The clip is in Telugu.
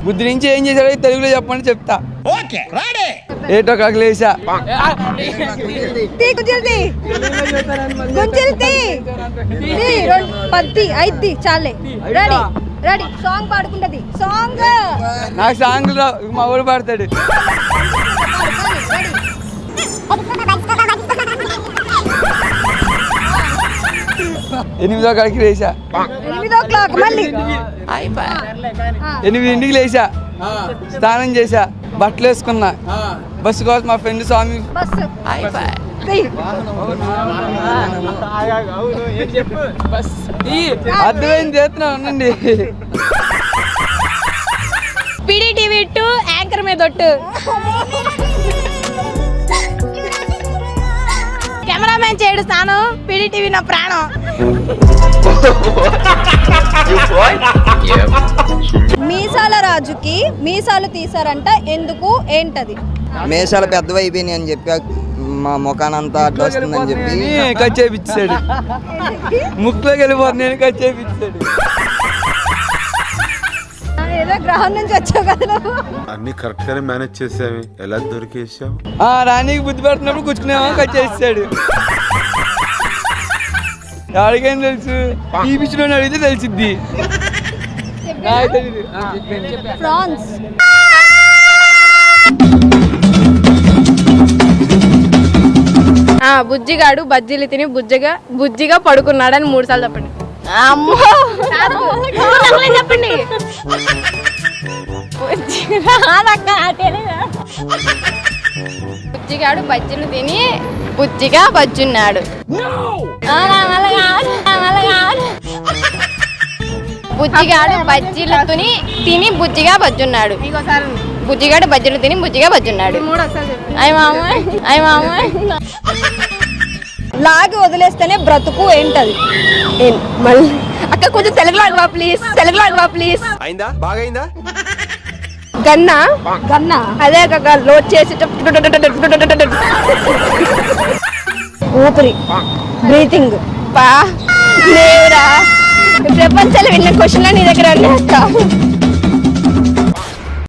బుద్ధి నుంచి ఏం చేశాడో తెలుగులో చెప్పండి చెప్తా. ఏటో కగలేసా చాలే రెడీ రెడీ సాంగ్ పాడుకుంటది. సాంగ్ నాకు సాంగ్ మా ఊరు పాడతాడు. ఎనిమిదో కాడికి లేచా, 8 o'clock మళ్ళీ 8ంటికి లేచా, స్నానం చేసా, బట్టలు వేసుకున్నా, బస్సు కోసం మా ఫ్రెండ్ స్వామి బస్సు అర్థమైంది చేస్తున్నా ఉండండి. PDTV 2 యాంకర్ మీద ఒట్టు, కెమెరామెన్ చేయడు స్థానం, PDTV నా ప్రాణం. మీసాల రాజుకి మీసాలు తీసారంట, ఎందుకు ఏంటది? మీసాలు పెద్దవి అయిపోయినాయి అని చెప్పి మా ముఖానంతా అడ్డు వస్తుందని చెప్పి కట్ చేయించాడు. ముక్కులోకి వెళ్ళిపోతున్నాను కట్ చేయించాడు. ఏదో గ్రహం నుంచి వచ్చావు కదా నువ్వు. అన్ని కరెక్ట్ గానే మేనేజ్ చేసావి, ఎలా దొరికేసావు? రాణికి బుద్ధి పెడుతున్నప్పుడు కూర్చునేమో కట్ చేసాడు. ఎవరికైనా తెలుసు, ఈ పిచ్చిలో అడిగితే తెలిసిద్ది. ఫ్రాన్స్ బుజ్జిగాడు బజ్జీలు తిని బుజ్జిగా పడుకున్నాడని 3 సార్లు చెప్పండి. అమ్మో చెప్పండి. బుజ్జిగాడు బజ్జీలు తిని బుజ్జిగా బజ్జున్నాడు. బుజ్జిగాడు బజ్జీలు తిని బుజ్జిగా బజ్జున్నాడు. బుజ్జిగాడు బజ్జీలు తిని బుజ్జిగా బజ్జున్నాడు. అయ్య మామ లాగి వదిలేస్తేనే బ్రతుకు ఏంటది? మళ్ళీ అక్క కొంచెం తెలుగులో అడగవా ప్లీజ్. అయిందా? బాగైందా? గన్నా గన్నా అదే అక్క లోడ్ చేసి ఊపిరి, బ్రీతింగ్. లేవురా, ప్రపంచంలో విన్న క్వశ్చన్ నీ దగ్గర అక్క.